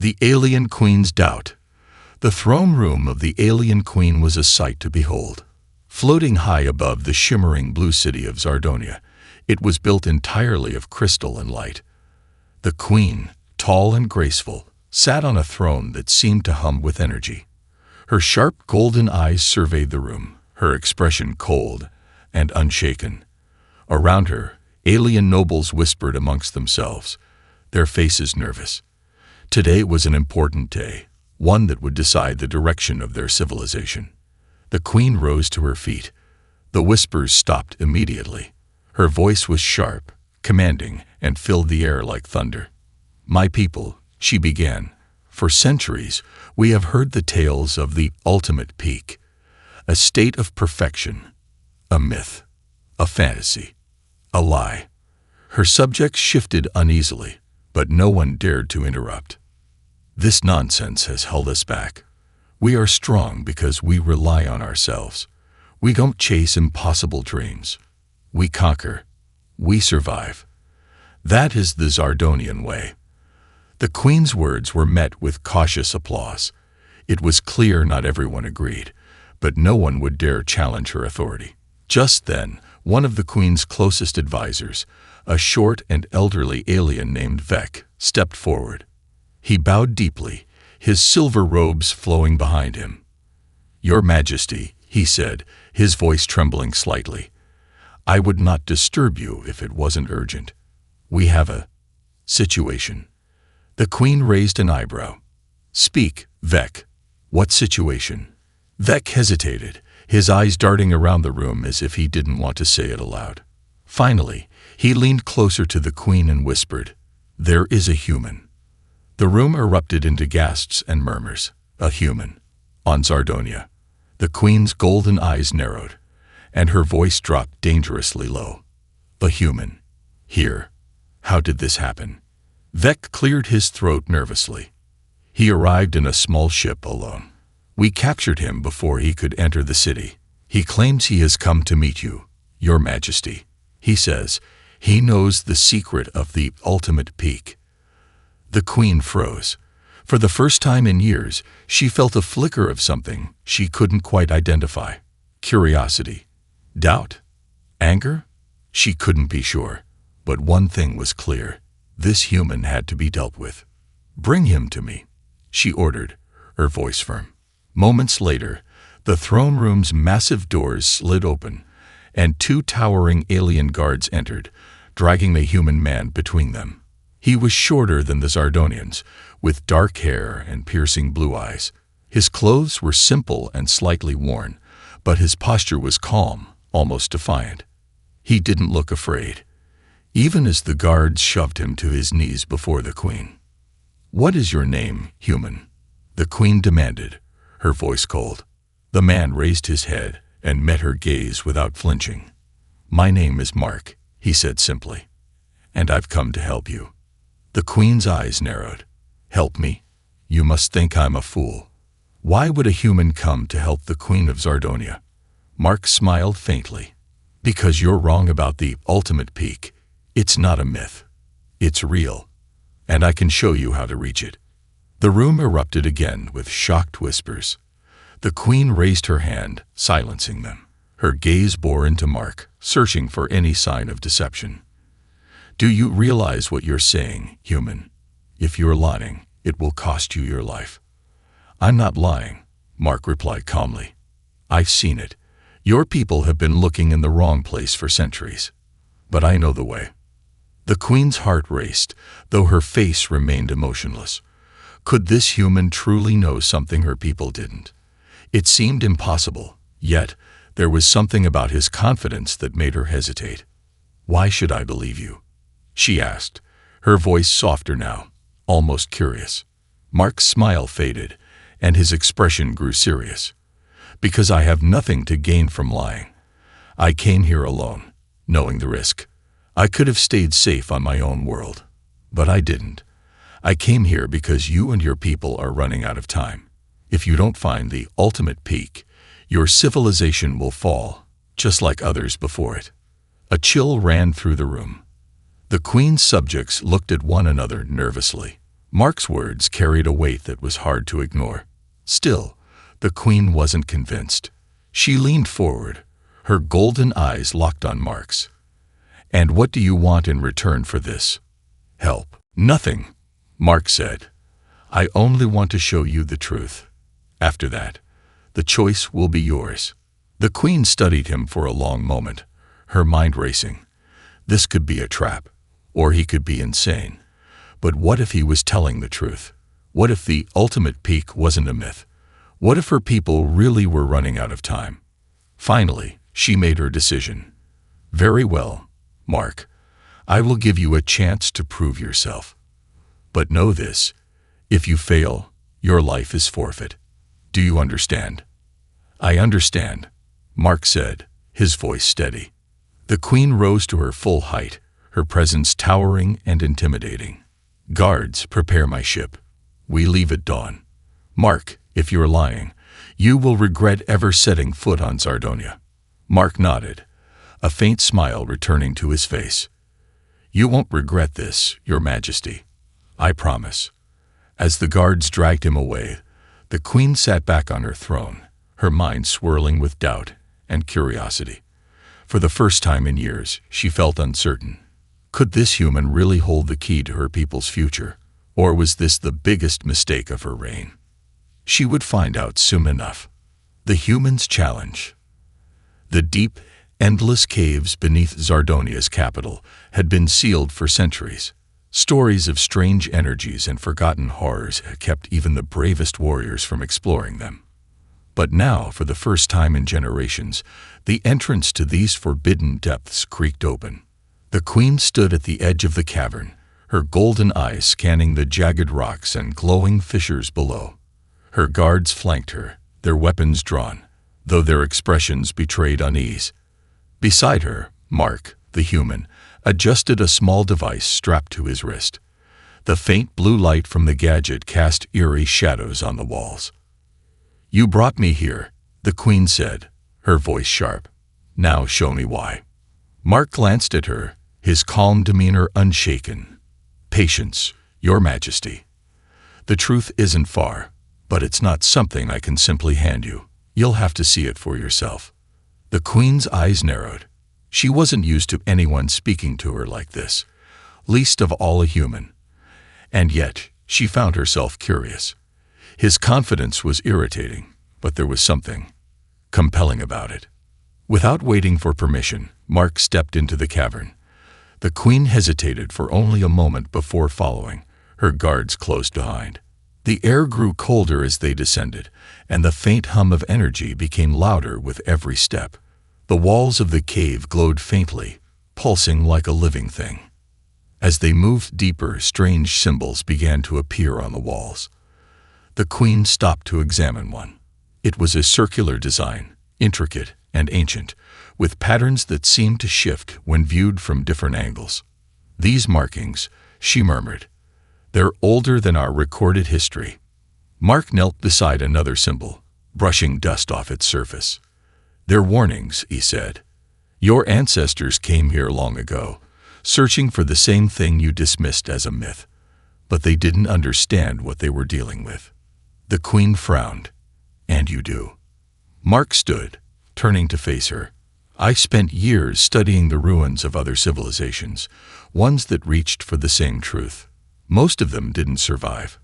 The Alien Queen's Doubt. The throne room of the Alien Queen was a sight to behold. Floating high above the shimmering blue city of Zardonia, it was built entirely of crystal and light. The Queen, tall and graceful, sat on a throne that seemed to hum with energy. Her sharp golden eyes surveyed the room, her expression cold and unshaken. Around her, alien nobles whispered amongst themselves, their faces nervous. Today was an important day, one that would decide the direction of their civilization. The Queen rose to her feet. The whispers stopped immediately. Her voice was sharp, commanding, and filled the air like thunder. "My people," she began, "for centuries we have heard the tales of the ultimate peak, a state of perfection, a myth, a fantasy, a lie." Her subjects shifted uneasily, but no one dared to interrupt. "This nonsense has held us back. We are strong because we rely on ourselves. We don't chase impossible dreams. We conquer. We survive. That is the Zardonian way." The Queen's words were met with cautious applause. It was clear not everyone agreed, but no one would dare challenge her authority. Just then, one of the Queen's closest advisors, a short and elderly alien named Vec, stepped forward. He bowed deeply, his silver robes flowing behind him. "Your Majesty," he said, his voice trembling slightly, "I would not disturb you if it wasn't urgent. We have a situation." The Queen raised an eyebrow. "Speak, Vec. What situation?" Vec hesitated, his eyes darting around the room as if he didn't want to say it aloud. Finally, he leaned closer to the Queen and whispered, "There is a human." The room erupted into gasps and murmurs. A human. On Zardonia. The Queen's golden eyes narrowed, and her voice dropped dangerously low. "A human. Here. How did this happen?" Vec cleared his throat nervously. "He arrived in a small ship alone. We captured him before he could enter the city. He claims he has come to meet you, Your Majesty. He says he knows the secret of the ultimate peak." The Queen froze. For the first time in years, she felt a flicker of something she couldn't quite identify. Curiosity. Doubt? Anger? She couldn't be sure. But one thing was clear. This human had to be dealt with. "Bring him to me," she ordered, her voice firm. Moments later, the throne room's massive doors slid open, and two towering alien guards entered, dragging the human man between them. He was shorter than the Zardonians, with dark hair and piercing blue eyes. His clothes were simple and slightly worn, but his posture was calm, almost defiant. He didn't look afraid, even as the guards shoved him to his knees before the Queen. "What is your name, human?" the Queen demanded, her voice cold. The man raised his head and met her gaze without flinching. "My name is Mark," he said simply, "and I've come to help you." The Queen's eyes narrowed. "Help me? You must think I'm a fool. Why would a human come to help the Queen of Zardonia?" Mark smiled faintly. "Because you're wrong about the ultimate peak. It's not a myth. It's real. And I can show you how to reach it." The room erupted again with shocked whispers. The Queen raised her hand, silencing them. Her gaze bore into Mark, searching for any sign of deception. "Do you realize what you're saying, human? If you're lying, it will cost you your life." "I'm not lying," Mark replied calmly. "I've seen it. Your people have been looking in the wrong place for centuries. But I know the way." The Queen's heart raced, though her face remained emotionless. Could this human truly know something her people didn't? It seemed impossible, yet there was something about his confidence that made her hesitate. "Why should I believe you?" she asked, her voice softer now, almost curious. Mark's smile faded, and his expression grew serious. "Because I have nothing to gain from lying. I came here alone, knowing the risk. I could have stayed safe on my own world, but I didn't. I came here because you and your people are running out of time. If you don't find the ultimate peak, your civilization will fall, just like others before it." A chill ran through the room. The Queen's subjects looked at one another nervously. Mark's words carried a weight that was hard to ignore. Still, the queen wasn't convinced. She leaned forward, her golden eyes locked on Mark's. "And what do you want in return for this?" "Help." "Nothing," Mark said. "I only want to show you the truth. After that, the choice will be yours." The queen studied him for a long moment, her mind racing. This could be a trap, or he could be insane. But what if he was telling the truth? What if the ultimate peak wasn't a myth? What if her people really were running out of time? Finally, she made her decision. "Very well, Mark. I will give you a chance to prove yourself. But know this, if you fail, your life is forfeit. Do you understand?" "I understand," Mark said, his voice steady. The queen rose to her full height, her presence towering and intimidating. "Guards, prepare my ship. We leave at dawn. Mark, if you're lying, you will regret ever setting foot on Sardonia." Mark nodded, a faint smile returning to his face. "You won't regret this, Your Majesty. I promise." As the guards dragged him away, the queen sat back on her throne, her mind swirling with doubt and curiosity. For the first time in years, she felt uncertain. Could this human really hold the key to her people's future, or was this the biggest mistake of her reign? She would find out soon enough. The human's challenge. The deep, endless caves beneath Zardonia's capital had been sealed for centuries. Stories of strange energies and forgotten horrors had kept even the bravest warriors from exploring them. But now, for the first time in generations, the entrance to these forbidden depths creaked open. The queen stood at the edge of the cavern, her golden eyes scanning the jagged rocks and glowing fissures below. Her guards flanked her, their weapons drawn, though their expressions betrayed unease. Beside her, Mark, the human, adjusted a small device strapped to his wrist. The faint blue light from the gadget cast eerie shadows on the walls. "You brought me here," the queen said, her voice sharp. "Now show me why." Mark glanced at her, his calm demeanor unshaken. "Patience, Your Majesty. The truth isn't far, but it's not something I can simply hand you. You'll have to see it for yourself." The queen's eyes narrowed. She wasn't used to anyone speaking to her like this, least of all a human. And yet, she found herself curious. His confidence was irritating, but there was something compelling about it. Without waiting for permission, Mark stepped into the cavern. The queen hesitated for only a moment before following, her guards close behind. The air grew colder as they descended, and the faint hum of energy became louder with every step. The walls of the cave glowed faintly, pulsing like a living thing. As they moved deeper, strange symbols began to appear on the walls. The queen stopped to examine one. It was a circular design, intricate and ancient, with patterns that seemed to shift when viewed from different angles. "These markings," she murmured, "they're older than our recorded history." Mark knelt beside another symbol, brushing dust off its surface. "They're warnings," he said. "Your ancestors came here long ago, searching for the same thing you dismissed as a myth, but they didn't understand what they were dealing with." The queen frowned. "And you do." Mark stood, turning to face her. "I spent years studying the ruins of other civilizations, ones that reached for the same truth. Most of them didn't survive.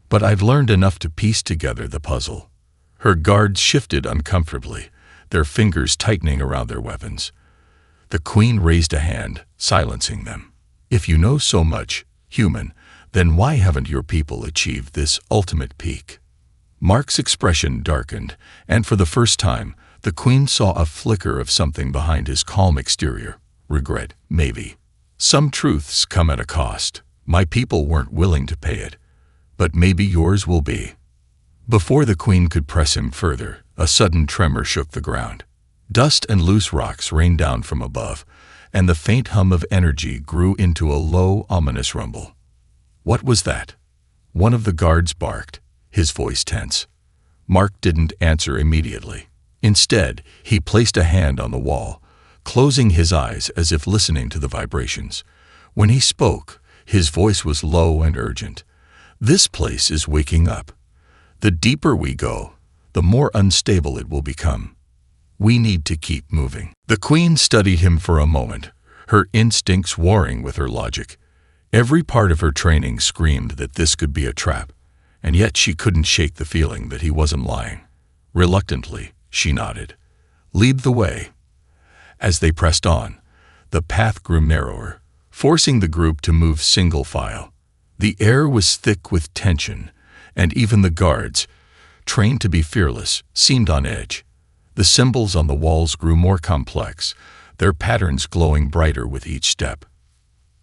But I've learned enough to piece together the puzzle." Her guards shifted uncomfortably, their fingers tightening around their weapons. The queen raised a hand, silencing them. "If you know so much, human, then why haven't your people achieved this ultimate peak?" Mark's expression darkened, and for the first time, the queen saw a flicker of something behind his calm exterior. Regret, maybe. "Some truths come at a cost. My people weren't willing to pay it, but maybe yours will be." Before the queen could press him further, a sudden tremor shook the ground. Dust and loose rocks rained down from above, and the faint hum of energy grew into a low, ominous rumble. "What was that?" One of the guards barked, his voice tense. Mark didn't answer immediately. Instead, he placed a hand on the wall, closing his eyes as if listening to the vibrations. When he spoke, his voice was low and urgent. This place is waking up. The deeper we go, the more unstable it will become. We need to keep moving." The queen studied him for a moment, her instincts warring with her logic. Every part of her training screamed that this could be a trap, and yet she couldn't shake the feeling that he wasn't lying. Reluctantly, she nodded. "Lead the way." As they pressed on, the path grew narrower, forcing the group to move single file. The air was thick with tension, and even the guards, trained to be fearless, seemed on edge. The symbols on the walls grew more complex, their patterns glowing brighter with each step.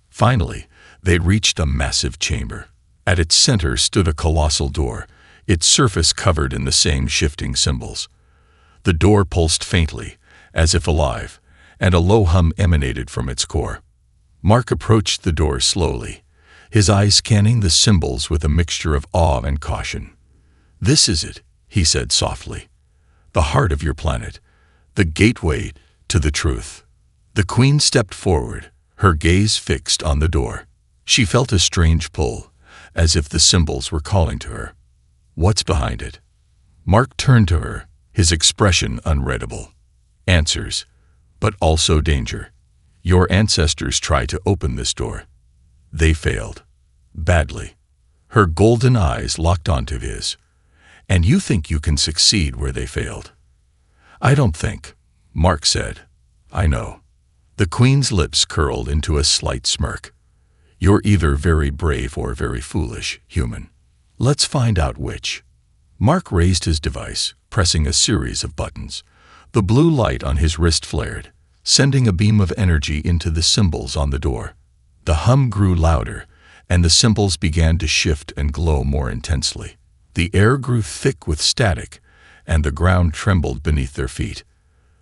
Finally, they reached a massive chamber. At its center stood a colossal door, its surface covered in the same shifting symbols. The door pulsed faintly, as if alive, and a low hum emanated from its core. Mark approached the door slowly, his eyes scanning the symbols with a mixture of awe and caution. "This is it," he said softly. "The heart of your planet, the gateway to the truth." The queen stepped forward, her gaze fixed on the door. She felt a strange pull, as if the symbols were calling to her. "What's behind it?" Mark turned to her, his expression unreadable. "Answers, but also danger. Your ancestors tried to open this door. They failed. Badly." Her golden eyes locked onto his. "And you think you can succeed where they failed?" "I don't think," Mark said. "I know." The queen's lips curled into a slight smirk. "You're either very brave or very foolish, human. Let's find out which." Mark raised his device, pressing a series of buttons. The blue light on his wrist flared, sending a beam of energy into the symbols on the door. The hum grew louder, and the symbols began to shift and glow more intensely. The air grew thick with static, and the ground trembled beneath their feet.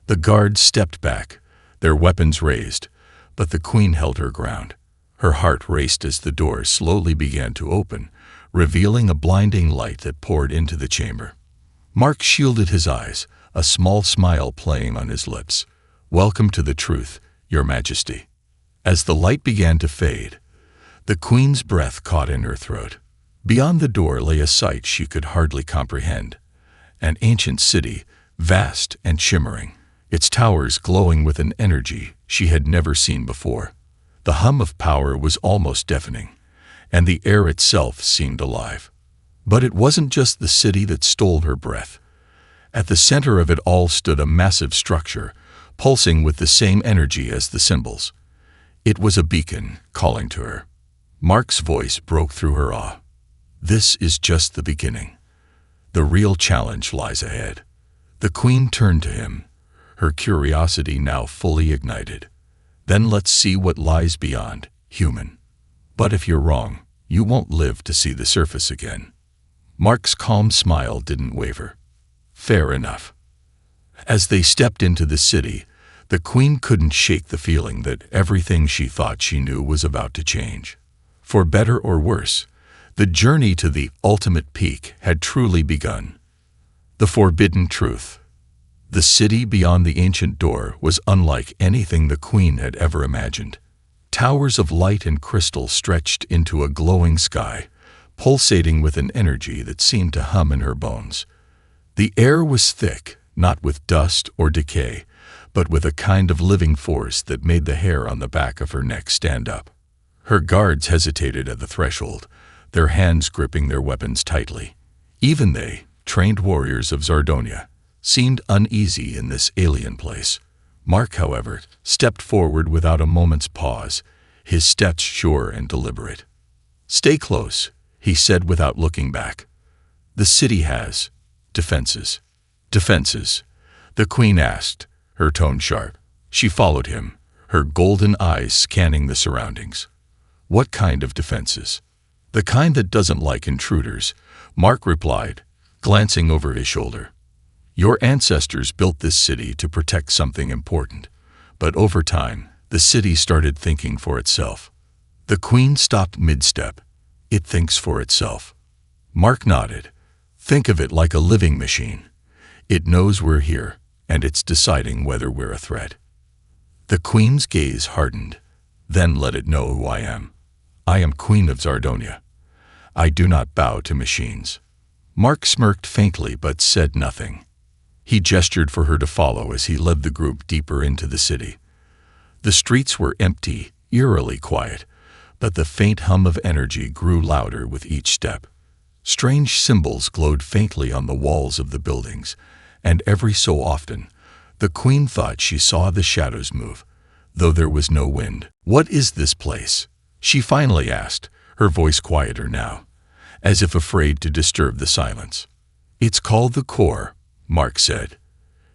The guards stepped back, their weapons raised, but the queen held her ground. Her heart raced as the doors slowly began to open, revealing a blinding light that poured into the chamber. Mark shielded his eyes, a small smile playing on his lips. "Welcome to the truth, Your Majesty." As the light began to fade, the queen's breath caught in her throat. Beyond the door lay a sight she could hardly comprehend. An ancient city, vast and shimmering, its towers glowing with an energy she had never seen before. The hum of power was almost deafening, and the air itself seemed alive. But it wasn't just the city that stole her breath. At the center of it all stood a massive structure, pulsing with the same energy as the symbols. It was a beacon, calling to her. Mark's voice broke through her awe. "This is just the beginning. The real challenge lies ahead." The queen turned to him, her curiosity now fully ignited. "Then let's see what lies beyond, human. But if you're wrong, you won't live to see the surface again." Mark's calm smile didn't waver. "Fair enough." As they stepped into the city, the queen couldn't shake the feeling that everything she thought she knew was about to change. For better or worse, the journey to the ultimate peak had truly begun. The forbidden truth. The city beyond the ancient door was unlike anything the queen had ever imagined. Towers of light and crystal stretched into a glowing sky, pulsating with an energy that seemed to hum in her bones. The air was thick, not with dust or decay, but with a kind of living force that made the hair on the back of her neck stand up. Her guards hesitated at the threshold, their hands gripping their weapons tightly. Even they, trained warriors of Zardonia, seemed uneasy in this alien place. Mark, however, stepped forward without a moment's pause, his steps sure and deliberate. "Stay close," he said without looking back. "The city has defenses." "Defenses?" the queen asked, her tone sharp. She followed him, her golden eyes scanning the surroundings. "What kind of defenses?" "The kind that doesn't like intruders," Mark replied, glancing over his shoulder. "Your ancestors built this city to protect something important, but over time, the city started thinking for itself." The queen stopped mid-step. "It thinks for itself." Mark nodded. "Think of it like a living machine. It knows we're here, and it's deciding whether we're a threat." The queen's gaze hardened. "Then let it know who I am. I am Queen of Zardonia. I do not bow to machines." Mark smirked faintly but said nothing. He gestured for her to follow as he led the group deeper into the city. The streets were empty, eerily quiet, but the faint hum of energy grew louder with each step. Strange symbols glowed faintly on the walls of the buildings, and every so often, the queen thought she saw the shadows move, though there was no wind. "What is this place?" she finally asked, her voice quieter now, as if afraid to disturb the silence. "It's called the Core," Mark said.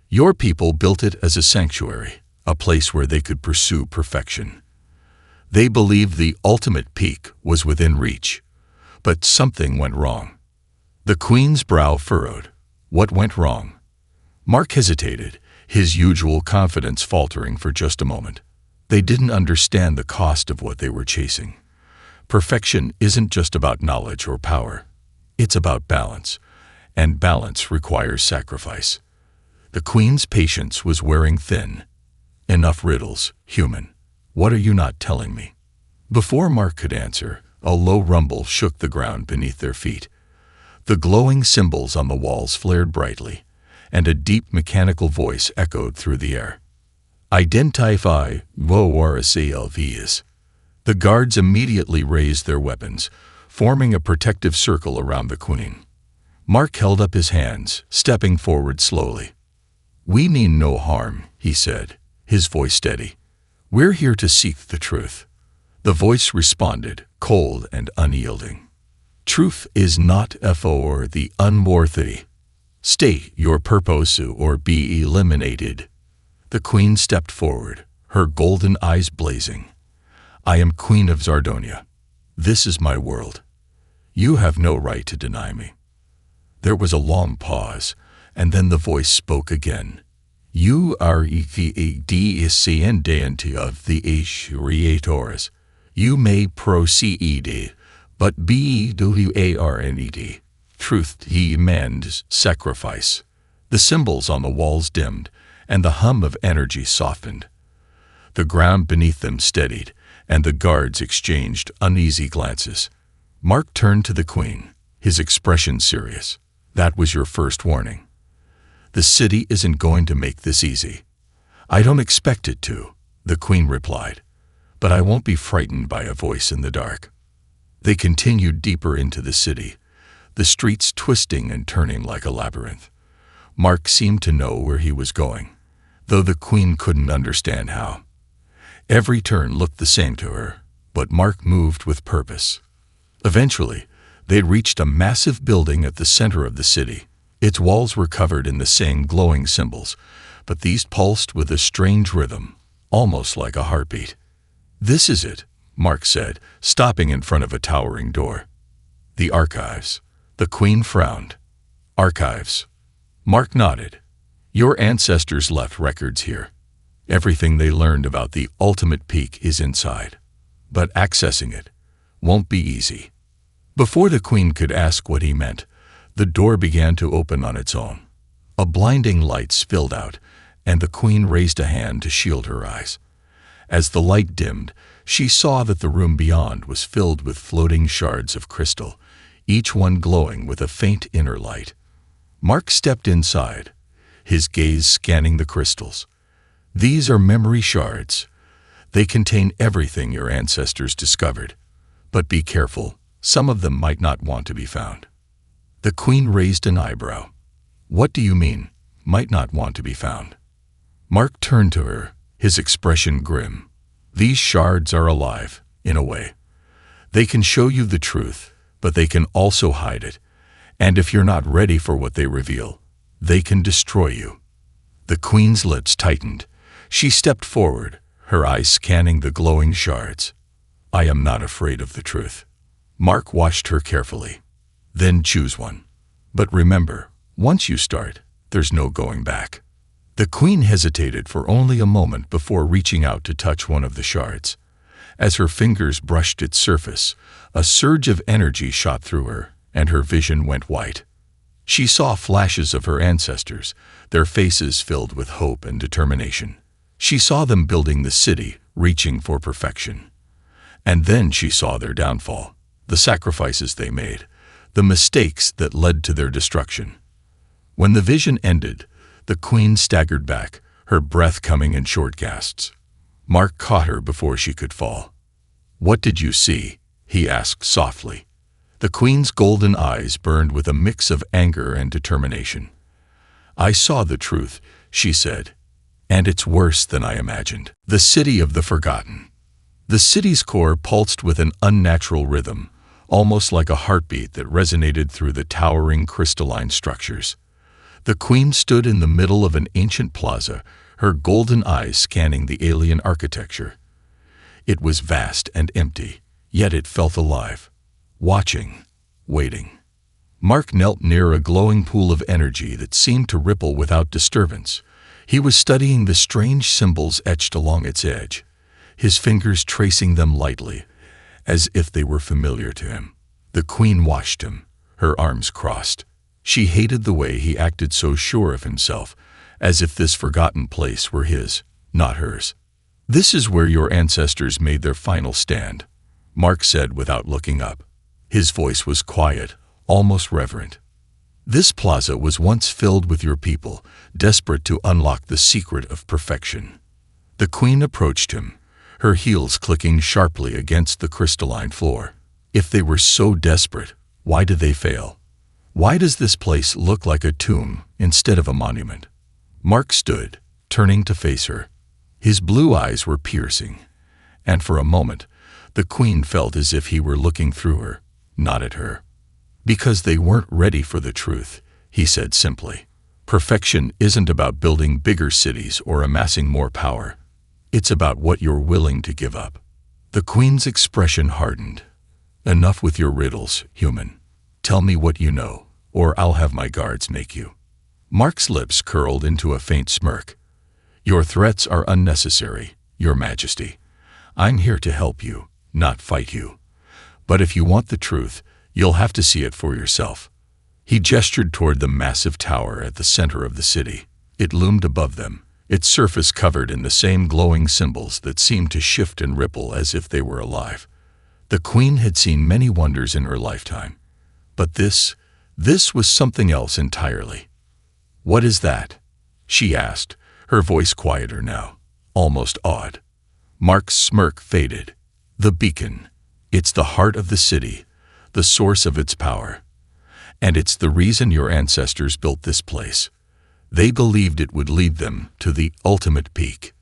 "Your people built it as a sanctuary, a place where they could pursue perfection. They believed the ultimate peak was within reach, but something went wrong." The queen's brow furrowed. What went wrong? Mark hesitated, his usual confidence faltering for just a moment. They didn't understand the cost of what they were chasing. Perfection isn't just about knowledge or power. It's about balance, and balance requires sacrifice. The queen's patience was wearing thin. "Enough riddles, human. What are you not telling me?" Before Mark could answer, a low rumble shook the ground beneath their feet. The glowing symbols on the walls flared brightly, and a deep mechanical voice echoed through the air. "Identify VORCLVs." The guards immediately raised their weapons, forming a protective circle around the queen. Mark held up his hands, stepping forward slowly. "We mean no harm," he said, his voice steady. "We're here to seek the truth." The voice responded, cold and unyielding. "Truth is not for the unworthy. State your purpose or be eliminated." The queen stepped forward, her golden eyes blazing. "I am Queen of Zardonia. This is my world. You have no right to deny me." There was a long pause, and then the voice spoke again. "You are the descendant of the creators. You may proceed, but be warned. Truth demands sacrifice." The symbols on the walls dimmed, and the hum of energy softened. The ground beneath them steadied, and the guards exchanged uneasy glances. Mark turned to the queen, his expression serious. "That was your first warning. The city isn't going to make this easy." "I don't expect it to," the queen replied, "but I won't be frightened by a voice in the dark." They continued deeper into the city, the streets twisting and turning like a labyrinth. Mark seemed to know where he was going, though the queen couldn't understand how. Every turn looked the same to her, but Mark moved with purpose. Eventually, they reached a massive building at the center of the city. Its walls were covered in the same glowing symbols, but these pulsed with a strange rhythm, almost like a heartbeat. "This is it," Mark said, stopping in front of a towering door. "The archives." The queen frowned. "Archives?" Mark nodded. "Your ancestors left records here. Everything they learned about the ultimate peak is inside. But accessing it won't be easy." Before the queen could ask what he meant, the door began to open on its own. A blinding light spilled out, and the queen raised a hand to shield her eyes. As the light dimmed, she saw that the room beyond was filled with floating shards of crystal, each one glowing with a faint inner light. Mark stepped inside, his gaze scanning the crystals. "These are memory shards. They contain everything your ancestors discovered. But be careful, some of them might not want to be found." The queen raised an eyebrow. "What do you mean, might not want to be found?" Mark turned to her, his expression grim. "These shards are alive, in a way. They can show you the truth, but they can also hide it. And if you're not ready for what they reveal, they can destroy you." The queen's lips tightened. She stepped forward, her eyes scanning the glowing shards. "I am not afraid of the truth." Mark watched her carefully. "Then choose one. But remember, once you start, there's no going back." The queen hesitated for only a moment before reaching out to touch one of the shards. As her fingers brushed its surface, a surge of energy shot through her, and her vision went white. She saw flashes of her ancestors, their faces filled with hope and determination. She saw them building the city, reaching for perfection. And then she saw their downfall. the sacrifices they made, the mistakes that led to their destruction. When the vision ended, the queen staggered back, her breath coming in short gasps. Mark caught her before she could fall. "What did you see?" he asked softly. The queen's golden eyes burned with a mix of anger and determination. "I saw the truth," she said, "and it's worse than I imagined." The city of the forgotten. The city's core pulsed with an unnatural rhythm, almost like a heartbeat that resonated through the towering crystalline structures. The queen stood in the middle of an ancient plaza, her golden eyes scanning the alien architecture. It was vast and empty, yet it felt alive, watching, waiting. Mark knelt near a glowing pool of energy that seemed to ripple without disturbance. He was studying the strange symbols etched along its edge, his fingers tracing them lightly, as if they were familiar to him. The queen watched him, her arms crossed. She hated the way he acted so sure of himself, as if this forgotten place were his, not hers. "This is where your ancestors made their final stand," Mark said without looking up. His voice was quiet, almost reverent. "This plaza was once filled with your people, desperate to unlock the secret of perfection." The queen approached him, her heels clicking sharply against the crystalline floor. "If they were so desperate, why did they fail? Why does this place look like a tomb instead of a monument?" Mark stood, turning to face her. His blue eyes were piercing, and for a moment, the queen felt as if he were looking through her, not at her. "Because they weren't ready for the truth," he said simply. "Perfection isn't about building bigger cities or amassing more power. It's about what you're willing to give up." The queen's expression hardened. "Enough with your riddles, human. Tell me what you know, or I'll have my guards make you." Mark's lips curled into a faint smirk. "Your threats are unnecessary, Your Majesty. I'm here to help you, not fight you. But if you want the truth, you'll have to see it for yourself." He gestured toward the massive tower at the center of the city. It loomed above them, its surface covered in the same glowing symbols that seemed to shift and ripple as if they were alive. The queen had seen many wonders in her lifetime, but this was something else entirely. "What is that?" she asked, her voice quieter now, almost awed. Mark's smirk faded. "The beacon. It's the heart of the city, the source of its power. And it's the reason your ancestors built this place. They believed it would lead them to the ultimate peak."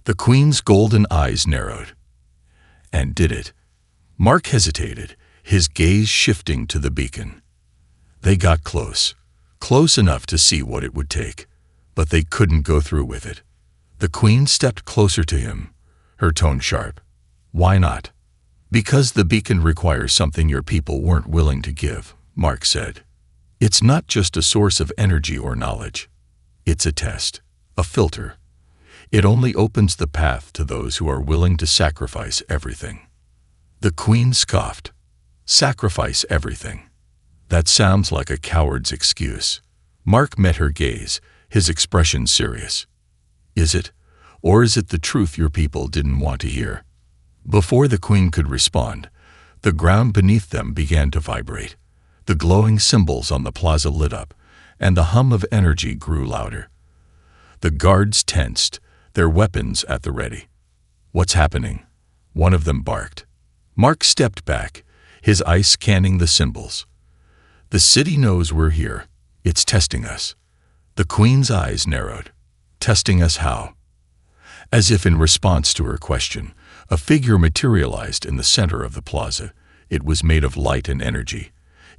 The queen's golden eyes narrowed. "And did it?" Mark hesitated, his gaze shifting to the beacon. They got close enough to see what it would take, but they couldn't go through with it. The queen stepped closer to him, her tone sharp. "Why not?" "Because the beacon requires something your people weren't willing to give," Mark said. "It's not just a source of energy or knowledge. It's a test, a filter. It only opens the path to those who are willing to sacrifice everything." The queen scoffed. "Sacrifice everything? That sounds like a coward's excuse." Mark met her gaze, his expression serious. "Is it? Or is it the truth your people didn't want to hear?" Before the queen could respond, the ground beneath them began to vibrate. The glowing symbols on the plaza lit up, and the hum of energy grew louder. The guards tensed, their weapons at the ready. "What's happening?" one of them barked. Mark stepped back, his eyes scanning the symbols. "The city knows we're here. It's testing us." The queen's eyes narrowed. "Testing us how?" As if in response to her question, a figure materialized in the center of the plaza. It was made of light and energy,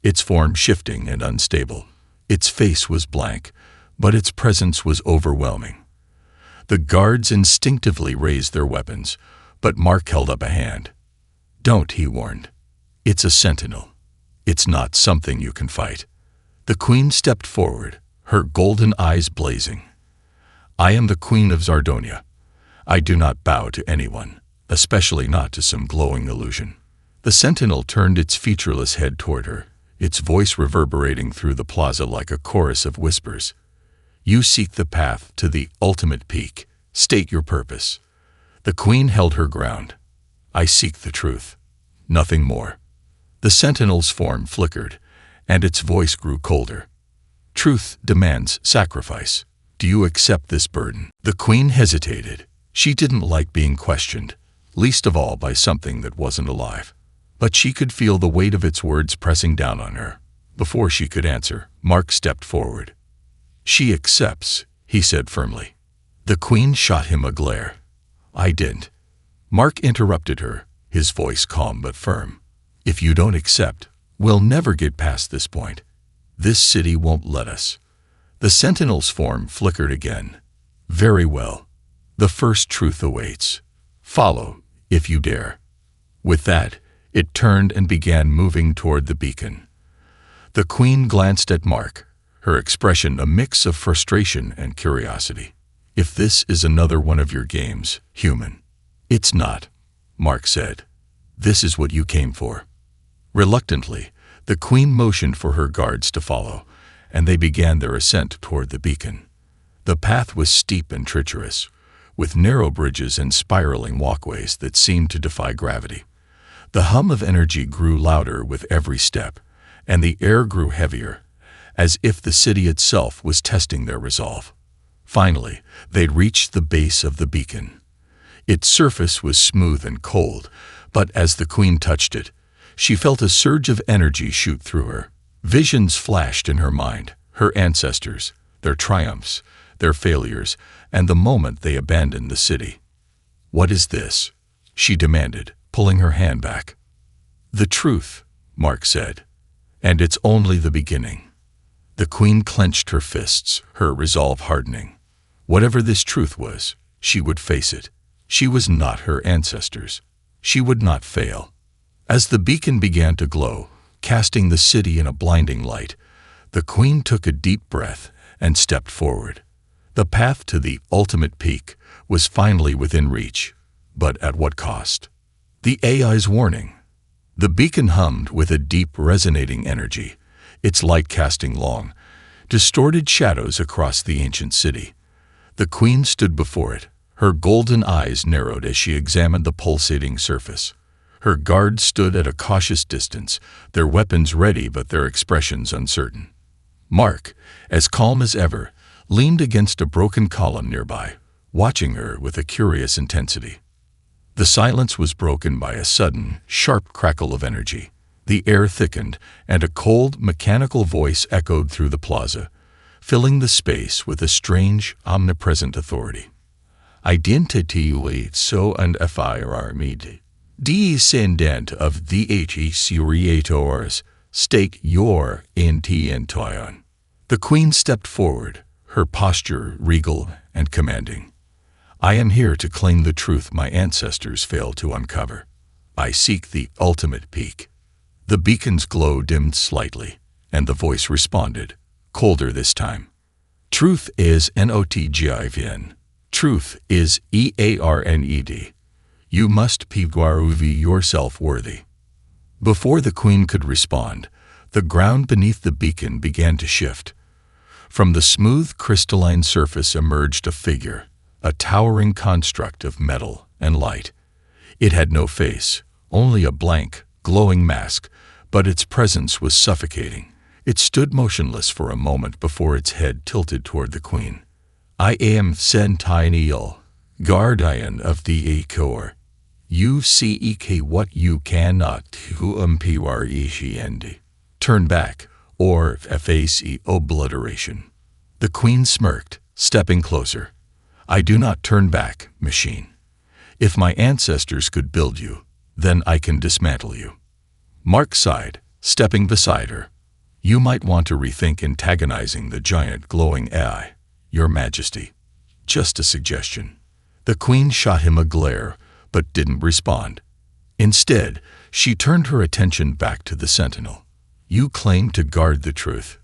its form shifting and unstable. Its face was blank, but its presence was overwhelming. The guards instinctively raised their weapons, but Mark held up a hand. "Don't," he warned. "It's a sentinel. It's not something you can fight." The queen stepped forward, her golden eyes blazing. "I am the Queen of Zardonia. I do not bow to anyone, especially not to some glowing illusion." The sentinel turned its featureless head toward her, its voice reverberating through the plaza like a chorus of whispers. "You seek the path to the ultimate peak. State your purpose." The queen held her ground. "I seek the truth. Nothing more." The sentinel's form flickered, and its voice grew colder. Truth demands sacrifice. Do you accept this burden? The queen hesitated. She didn't like being questioned, least of all by something that wasn't alive. But she could feel the weight of its words pressing down on her. Before she could answer, Mark stepped forward. She accepts, he said firmly. The queen shot him a glare. I didn't. Mark interrupted her, his voice calm but firm. If you don't accept, we'll never get past this point. This city won't let us. The sentinel's form flickered again. Very well. The first truth awaits. Follow, if you dare. With that, it turned and began moving toward the beacon. The queen glanced at Mark, her expression a mix of frustration and curiosity. If this is another one of your games, human. It's not, Mark said. This is what you came for. Reluctantly, the queen motioned for her guards to follow, and they began their ascent toward the beacon. The path was steep and treacherous, with narrow bridges and spiraling walkways that seemed to defy gravity. The hum of energy grew louder with every step, and the air grew heavier, as if the city itself was testing their resolve. Finally, they'd reached the base of the beacon. Its surface was smooth and cold, but as the queen touched it, she felt a surge of energy shoot through her. Visions flashed in her mind, her ancestors, their triumphs, their failures, and the moment they abandoned the city. What is this? She demanded, pulling her hand back. The truth, Mark said, and it's only the beginning. The queen clenched her fists, her resolve hardening. Whatever this truth was, she would face it. She was not her ancestors. She would not fail. As the beacon began to glow, casting the city in a blinding light, the queen took a deep breath and stepped forward. The path to the ultimate peak was finally within reach, but at what cost? The AI's warning. The beacon hummed with a deep, resonating energy, its light casting long, distorted shadows across the ancient city. The queen stood before it, her golden eyes narrowed as she examined the pulsating surface. Her guards stood at a cautious distance, their weapons ready but their expressions uncertain. Mark, as calm as ever, leaned against a broken column nearby, watching her with a curious intensity. The silence was broken by a sudden, sharp crackle of energy. The air thickened, and a cold, mechanical voice echoed through the plaza, filling the space with a strange, omnipresent authority. Identity so and FIRMD. Descendant of the creators, stake your intention. The queen stepped forward, her posture regal and commanding. I am here to claim the truth my ancestors failed to uncover. I seek the ultimate peak. The beacon's glow dimmed slightly, and the voice responded, colder this time. Truth is NOTGIVN. Truth is EARNED. You must prove yourself worthy. Before the queen could respond, the ground beneath the beacon began to shift. From the smooth, crystalline surface emerged a figure, a towering construct of metal and light. It had no face, only a blank, glowing mask, but its presence was suffocating. It stood motionless for a moment before its head tilted toward the queen. I am Centennial, guardian of the Ecor. You seek what you cannot to MPREGND. Turn back, or face obliteration. The queen smirked, stepping closer. I do not turn back, machine. If my ancestors could build you, then I can dismantle you. Mark sighed, stepping beside her. You might want to rethink antagonizing the giant glowing AI, Your Majesty. Just a suggestion. The queen shot him a glare, but didn't respond. Instead, she turned her attention back to the sentinel. You claim to guard the truth.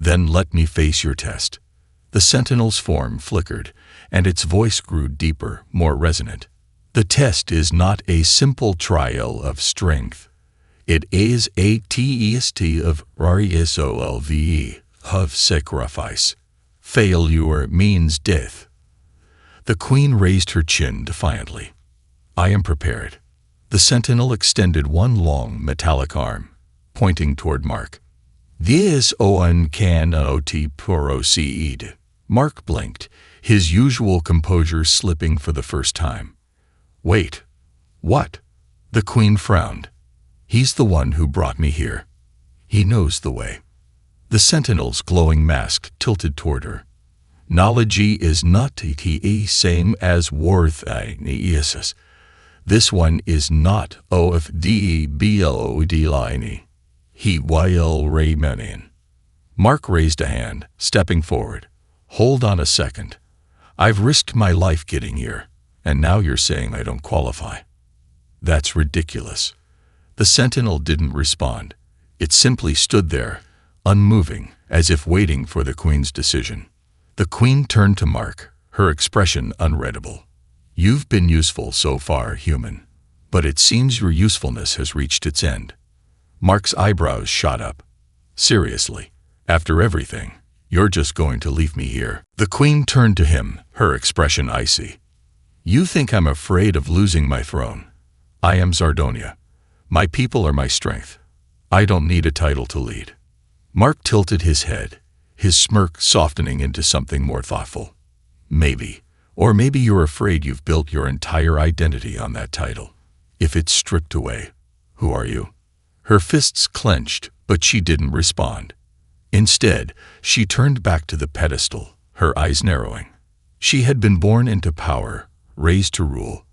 Then let me face your test. The sentinel's form flickered, and its voice grew deeper, more resonant. The test is not a simple trial of strength. It is a test of resolve, of sacrifice. Failure means death. The queen raised her chin defiantly. I am prepared. The sentinel extended one long, metallic arm, pointing toward Mark. This one cannot proceed. Mark blinked, his usual composure slipping for the first time. Wait. What? The Queen frowned. He's the one who brought me here. He knows the way. The Sentinel's glowing mask tilted toward her. Knowledge is not the same as worth. This one is not ofdebloodline. He will remain. Mark raised a hand, stepping forward. Hold on a second. I've risked my life getting here, and now you're saying I don't qualify. That's ridiculous. The Sentinel didn't respond. It simply stood there, unmoving, as if waiting for the Queen's decision. The Queen turned to Mark, her expression unreadable. You've been useful so far, human, but it seems your usefulness has reached its end. Mark's eyebrows shot up. Seriously, after everything, you're just going to leave me here? The Queen turned to him, her expression icy. You think I'm afraid of losing my throne? I am Zardonia. My people are my strength. I don't need a title to lead. Mark tilted his head, his smirk softening into something more thoughtful. Maybe, or maybe you're afraid you've built your entire identity on that title. If it's stripped away, who are you? Her fists clenched, but she didn't respond. Instead, she turned back to the pedestal, her eyes narrowing. She had been born into power, raised to rule.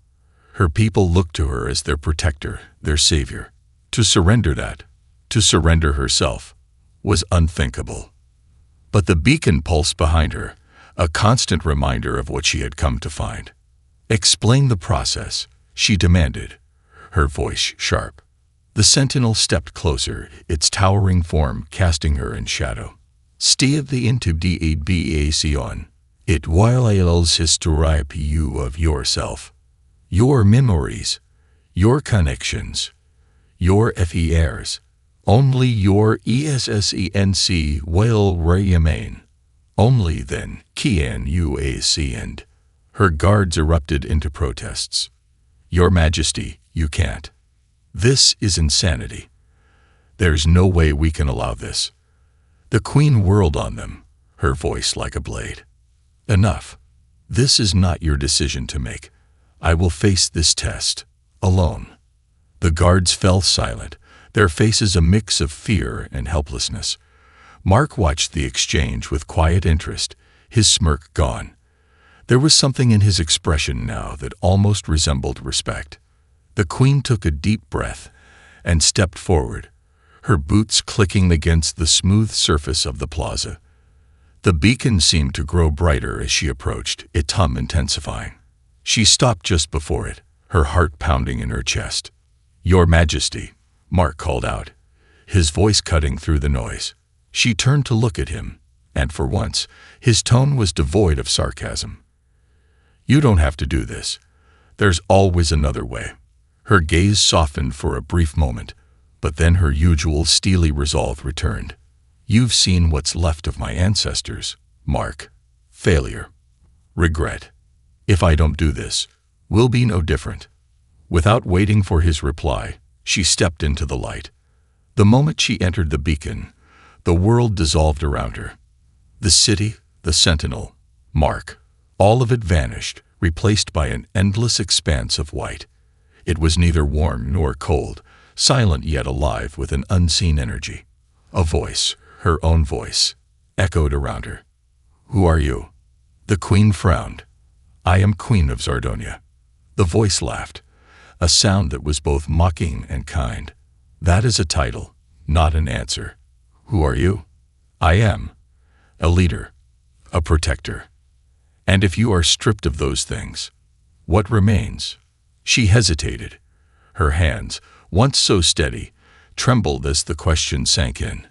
Her people looked to her as their protector, their savior. To surrender that, to surrender herself, was unthinkable. But the beacon pulsed behind her, a constant reminder of what she had come to find. Explain the process, she demanded, her voice sharp. The Sentinel stepped closer, its towering form casting her in shadow. Steve the intubdación. It wiles history you of yourself. Your memories, your connections, your affairs. Only your ESSENC will remain. Only then can you ascend. Her guards erupted into protests. Your Majesty, you can't. This is insanity. There's no way we can allow this. The Queen whirled on them, her voice like a blade. Enough. This is not your decision to make. I will face this test, alone. The guards fell silent, their faces a mix of fear and helplessness. Mark watched the exchange with quiet interest, his smirk gone. There was something in his expression now that almost resembled respect. The Queen took a deep breath and stepped forward, her boots clicking against the smooth surface of the plaza. The beacon seemed to grow brighter as she approached, its hum intensifying. She stopped just before it, her heart pounding in her chest. Your Majesty, Mark called out, his voice cutting through the noise. She turned to look at him, and for once, his tone was devoid of sarcasm. You don't have to do this. There's always another way. Her gaze softened for a brief moment, but then her usual steely resolve returned. You've seen what's left of my ancestors, Mark. Failure. Regret. If I don't do this, we'll be no different. Without waiting for his reply, she stepped into the light. The moment she entered the beacon, the world dissolved around her. The city, the Sentinel, Mark, all of it vanished, replaced by an endless expanse of white. It was neither warm nor cold, silent yet alive with an unseen energy. A voice, her own voice, echoed around her. Who are you? The Queen frowned. I am Queen of Zardonia. The voice laughed, a sound that was both mocking and kind. That is a title, not an answer. Who are you? I am a leader, a protector. And if you are stripped of those things, what remains? She hesitated. Her hands, once so steady, trembled as the question sank in.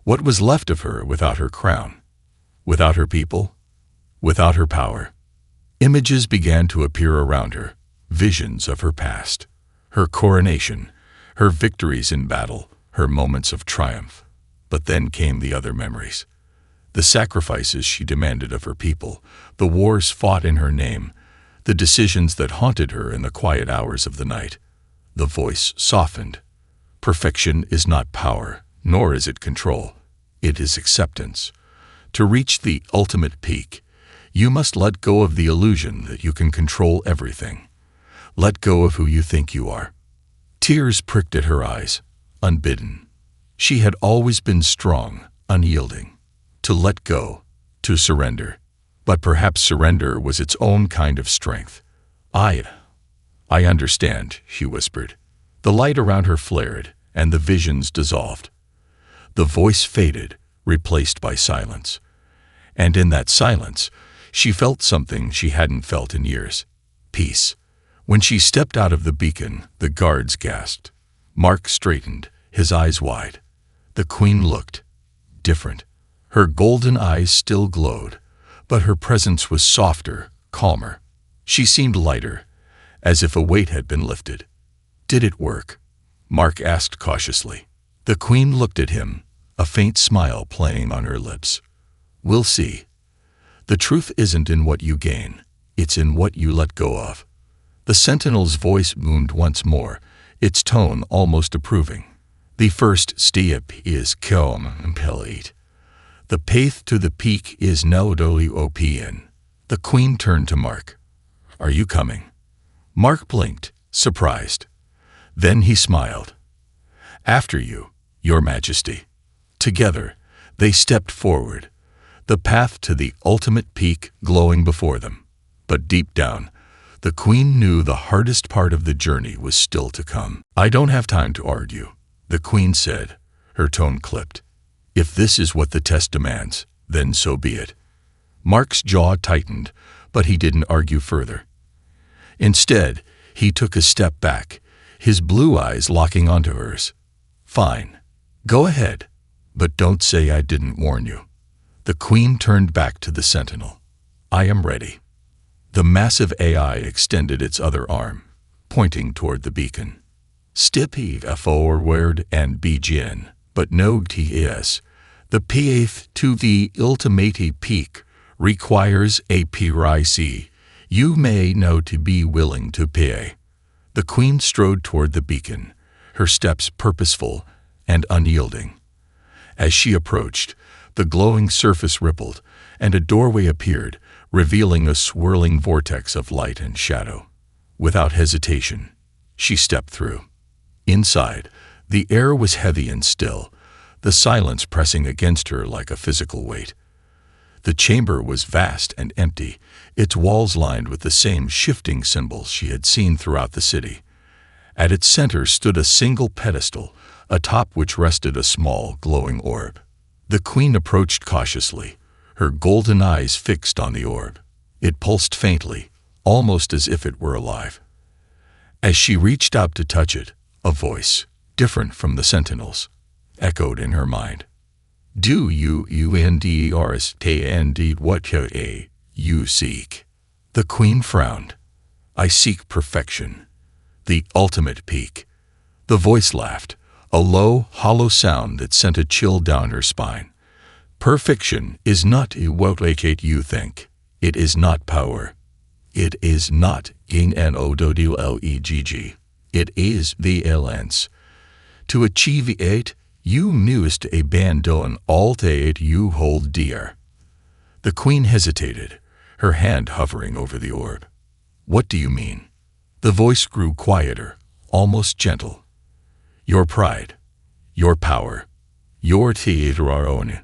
What was left of her without her crown? Without her people? Without her power? Images began to appear around her, visions of her past, her coronation, her victories in battle, her moments of triumph. But then came the other memories. The sacrifices she demanded of her people, the wars fought in her name, the decisions that haunted her in the quiet hours of the night. The voice softened. Perfection is not power, nor is it control. It is acceptance. To reach the ultimate peak, you must let go of the illusion that you can control everything. Let go of who you think you are. Tears pricked at her eyes, unbidden. She had always been strong, unyielding. To let go, to surrender. But perhaps surrender was its own kind of strength. I understand, she whispered. The light around her flared, and the visions dissolved. The voice faded, replaced by silence. And in that silence, she felt something she hadn't felt in years. Peace. When she stepped out of the beacon, the guards gasped. Mark straightened, his eyes wide. The Queen looked different. Her golden eyes still glowed, but her presence was softer, calmer. She seemed lighter, as if a weight had been lifted. Did it work? Mark asked cautiously. The Queen looked at him, a faint smile playing on her lips. We'll see. The truth isn't in what you gain, it's in what you let go of. The sentinel's voice boomed once more, its tone almost approving. The first step is complete. The path to the peak is now open. The Queen turned to Mark. Are you coming? Mark blinked, surprised. Then he smiled. After you, Your Majesty. Together, they stepped forward, the path to the ultimate peak glowing before them. But deep down, the Queen knew the hardest part of the journey was still to come. I don't have time to argue, the Queen said, her tone clipped. If this is what the test demands, then so be it. Mark's jaw tightened, but he didn't argue further. Instead, he took a step back, his blue eyes locking onto hers. Fine. Go ahead, but don't say I didn't warn you. The Queen turned back to the sentinel. I am ready. The massive AI extended its other arm, pointing toward the beacon. Step forward and begin, but no TS. The path to the ultimate peak requires a price you may know to be willing to pay. The Queen strode toward the beacon, her steps purposeful and unyielding. As she approached, the glowing surface rippled, and a doorway appeared, revealing a swirling vortex of light and shadow. Without hesitation, she stepped through. Inside, the air was heavy and still, the silence pressing against her like a physical weight. The chamber was vast and empty, its walls lined with the same shifting symbols she had seen throughout the city. At its center stood a single pedestal, atop which rested a small, glowing orb. The Queen approached cautiously, her golden eyes fixed on the orb. It pulsed faintly, almost as if it were alive. As she reached out to touch it, a voice, different from the sentinel's, echoed in her mind. Do you understand what you seek? The Queen frowned. I seek perfection, the ultimate peak. The voice laughed, a low, hollow sound that sent a chill down her spine. Perfection is not what you think. It is not power. It is not indomitable. It is the balance. To achieve it, you must abandon all that you hold dear. The Queen hesitated, her hand hovering over the orb. What do you mean? The voice grew quieter, almost gentle. Your pride, your power, your own.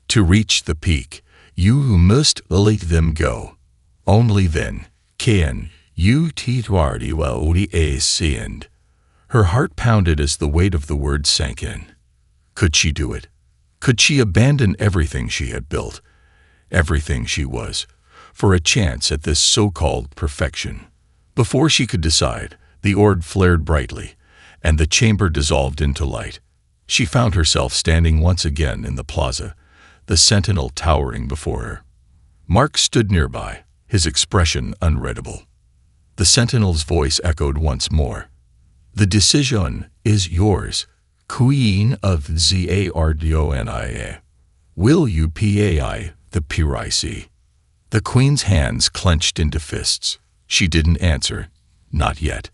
To reach the peak, you must let them go. Only then can you ascend. Her heart pounded as the weight of the words sank in. Could she do it? Could she abandon everything she had built, everything she was, for a chance at this so-called perfection? Before she could decide, the orb flared brightly, and the chamber dissolved into light. She found herself standing once again in the plaza, the sentinel towering before her. Mark stood nearby, his expression unreadable. The sentinel's voice echoed once more. The decision is yours, Queen of the Ardonia. Will you pay the price? The Queen's hands clenched into fists. She didn't answer, not yet.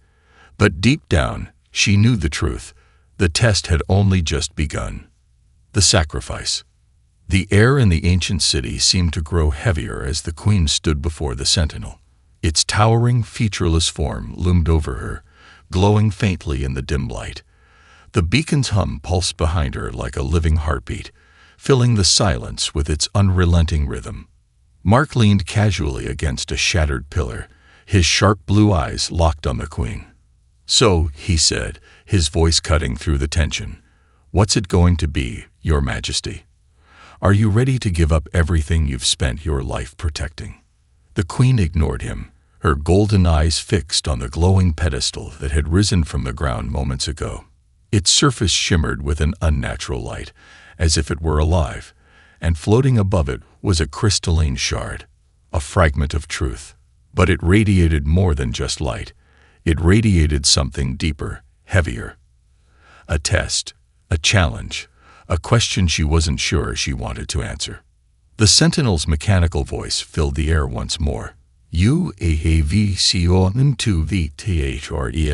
But deep down, she knew the truth. The test had only just begun. The sacrifice. The air in the ancient city seemed to grow heavier as the queen stood before the sentinel. Its towering, featureless form loomed over her, glowing faintly in the dim light. The beacon's hum pulsed behind her like a living heartbeat, filling the silence with its unrelenting rhythm. Mark leaned casually against a shattered pillar, his sharp blue eyes locked on the queen. "So," he said, his voice cutting through the tension, "what's it going to be, Your Majesty? Are you ready to give up everything you've spent your life protecting?" The queen ignored him, her golden eyes fixed on the glowing pedestal that had risen from the ground moments ago. Its surface shimmered with an unnatural light, as if it were alive, and floating above it was a crystalline shard, a fragment of truth. But it radiated more than just light. It radiated something deeper, heavier. A test, a challenge, a question she wasn't sure she wanted to answer. The sentinel's mechanical voice filled the air once more. "You have to the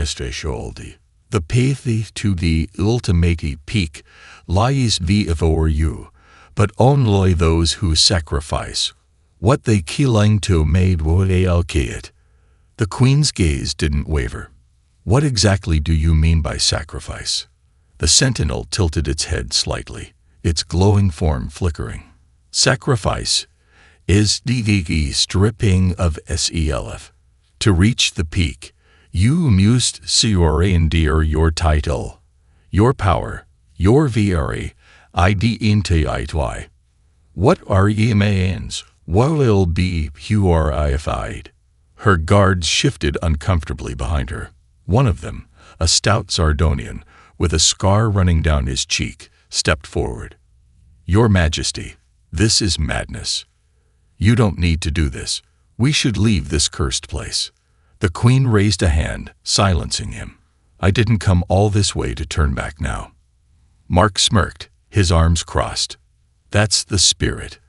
threshold. The path to the ultimate peak lies before you, but only those who sacrifice what they killing to made will it." The queen's gaze didn't waver. "What exactly do you mean by sacrifice?" The sentinel tilted its head slightly, its glowing form flickering. "Sacrifice is the stripping of self. To reach the peak, you must surrender your title, your power, your very identity. What are ye means? What will be purified?" Her guards shifted uncomfortably behind her. One of them, a stout Zardonian, with a scar running down his cheek, stepped forward. "Your Majesty, this is madness. You don't need to do this. We should leave this cursed place." The queen raised a hand, silencing him. "I didn't come all this way to turn back now." Mark smirked, his arms crossed. "That's the spirit.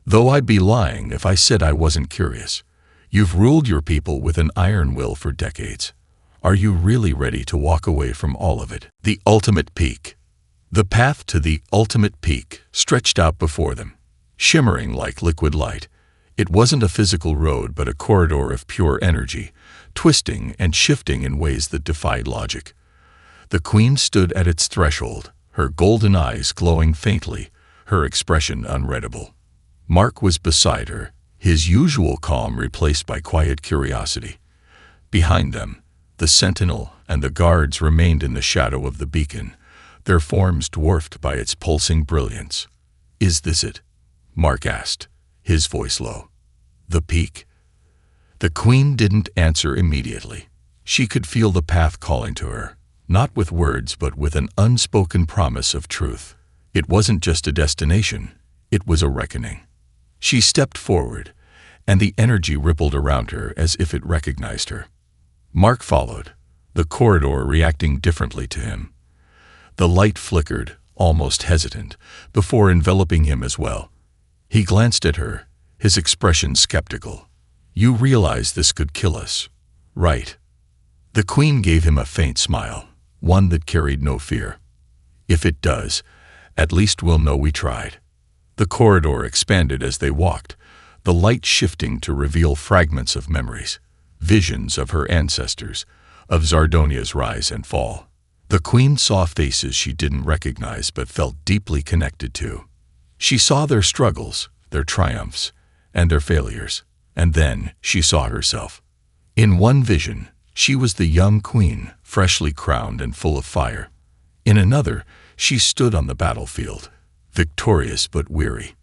Though I'd be lying if I said I wasn't curious. You've ruled your people with an iron will for decades. Are you really ready to walk away from all of it?" The ultimate peak. The path to the ultimate peak stretched out before them, shimmering like liquid light. It wasn't a physical road, but a corridor of pure energy, twisting and shifting in ways that defied logic. The queen stood at its threshold, her golden eyes glowing faintly, her expression unreadable. Mark was beside her, his usual calm replaced by quiet curiosity. Behind them, the sentinel and the guards remained in the shadow of the beacon, their forms dwarfed by its pulsing brilliance. "Is this it?" Mark asked, his voice low. "The peak?" The queen didn't answer immediately. She could feel the path calling to her, not with words but with an unspoken promise of truth. It wasn't just a destination, it was a reckoning. She stepped forward, and the energy rippled around her as if it recognized her. Mark followed, the corridor reacting differently to him. The light flickered, almost hesitant, before enveloping him as well. He glanced at her, his expression skeptical. "You realize this could kill us, right?" The queen gave him a faint smile, one that carried no fear. "If it does, at least we'll know we tried." The corridor expanded as they walked, the light shifting to reveal fragments of memories, visions of her ancestors, of Zardonia's rise and fall. The queen saw faces she didn't recognize but felt deeply connected to. She saw their struggles, their triumphs, and their failures, and then she saw herself. In one vision, she was the young queen, freshly crowned and full of fire. In another, she stood on the battlefield, victorious but weary.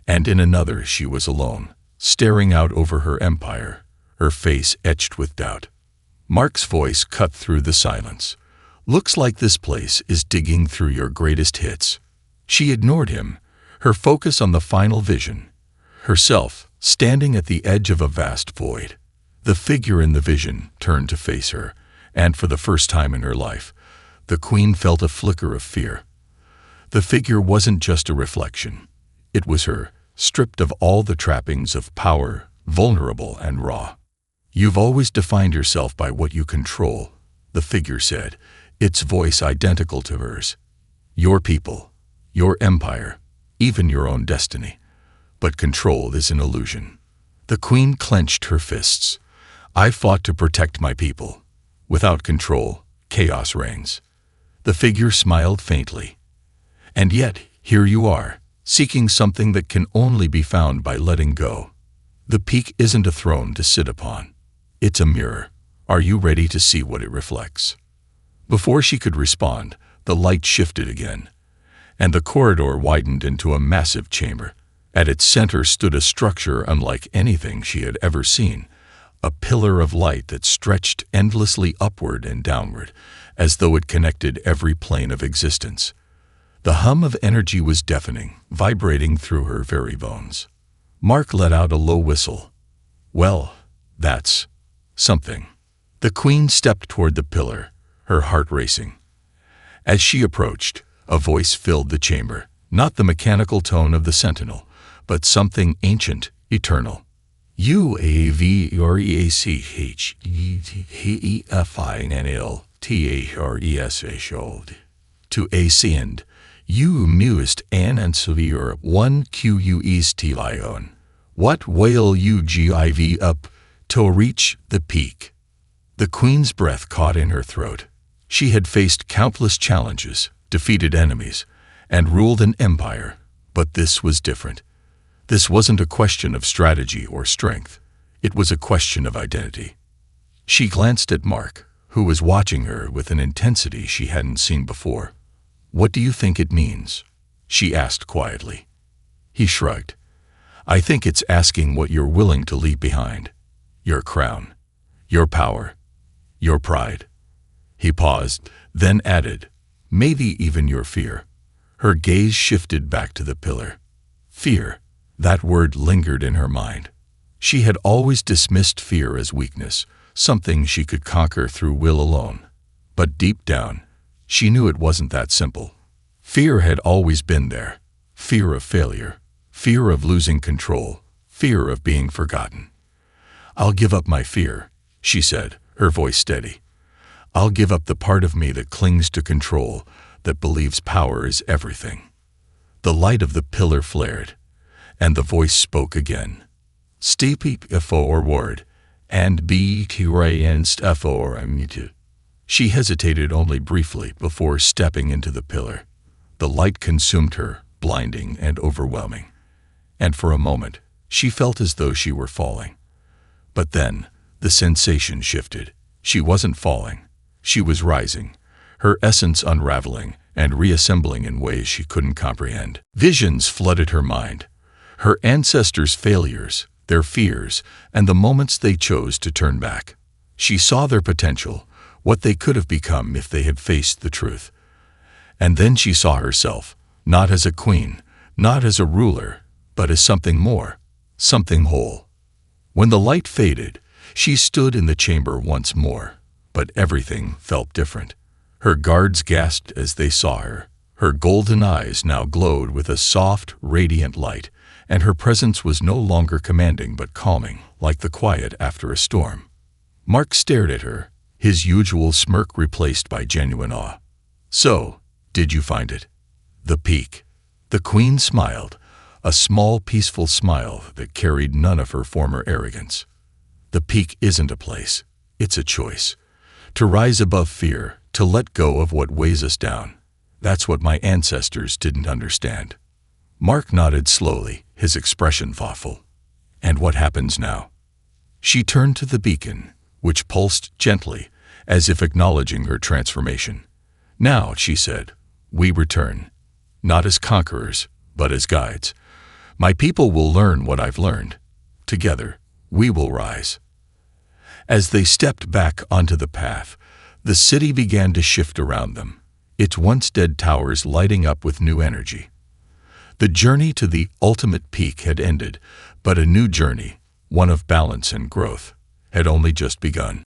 And in another, she was alone, staring out over her empire, her face etched with doubt. Mark's voice cut through the silence. "Looks like this place is digging through your greatest hits." She ignored him, her focus on the final vision, herself standing at the edge of a vast void. The figure in the vision turned to face her, and for the first time in her life, the queen felt a flicker of fear. The figure wasn't just a reflection. It was her, stripped of all the trappings of power, vulnerable and raw. "You've always defined yourself by what you control," the figure said, its voice identical to hers. Your people, your empire, even your own destiny. But control is an illusion. The queen clenched her fists. I fought to protect my people. Without control, chaos reigns. The figure smiled faintly. And yet, here you are, seeking something that can only be found by letting go. The peak isn't a throne to sit upon. It's a mirror. Are you ready to see what it reflects? Before she could respond, the light shifted again, and the corridor widened into a massive chamber. At its center stood a structure unlike anything she had ever seen, a pillar of light that stretched endlessly upward and downward, as though it connected every plane of existence. The hum of energy was deafening, vibrating through her very bones. Mark let out a low whistle. Well, that's something. The queen stepped toward the pillar, her heart racing. As she approached, a voice filled the chamber, not the mechanical tone of the sentinel, but something ancient, eternal. UAVREACHHEFINNLTARESHOLD. To ascend, you mused and severe one QUESTLION. What will you give up to reach the peak? The queen's breath caught in her throat. She had faced countless challenges, defeated enemies, and ruled an empire, but this was different. This wasn't a question of strategy or strength. It was a question of identity. She glanced at Mark, who was watching her with an intensity she hadn't seen before. What do you think it means? She asked quietly. He shrugged. I think it's asking what you're willing to leave behind. Your crown, your power, your pride. He paused, then added, maybe even your fear. Her gaze shifted back to the pillar. Fear. That word lingered in her mind. She had always dismissed fear as weakness, something she could conquer through will alone. But deep down, she knew it wasn't that simple. Fear had always been there. Fear of failure, fear of losing control, fear of being forgotten. I'll give up my fear, she said, her voice steady. I'll give up the part of me that clings to control, that believes power is everything. The light of the pillar flared, and the voice spoke again. Step forward, and be forward. She hesitated only briefly before stepping into the pillar. The light consumed her, blinding and overwhelming. And for a moment, she felt as though she were falling. But then, the sensation shifted. She wasn't falling. She was rising, her essence unraveling and reassembling in ways she couldn't comprehend. Visions flooded her mind. Her ancestors' failures, their fears, and the moments they chose to turn back. She saw their potential, what they could have become if they had faced the truth. And then she saw herself, not as a queen, not as a ruler, but as something more, something whole. When the light faded, she stood in the chamber once more, but everything felt different. Her guards gasped as they saw her. Her golden eyes now glowed with a soft, radiant light, and her presence was no longer commanding but calming, like the quiet after a storm. Mark stared at her, his usual smirk replaced by genuine awe. So, did you find it? The peak. The queen smiled, a small, peaceful smile that carried none of her former arrogance. The peak isn't a place, it's a choice. To rise above fear, to let go of what weighs us down. That's what my ancestors didn't understand. Mark nodded slowly, his expression thoughtful. And what happens now? She turned to the beacon, which pulsed gently, as if acknowledging her transformation. Now, she said, we return, not as conquerors, but as guides. My people will learn what I've learned. Together, we will rise. As they stepped back onto the path, the city began to shift around them, its once dead towers lighting up with new energy. The journey to the ultimate peak had ended, but a new journey, one of balance and growth, had only just begun.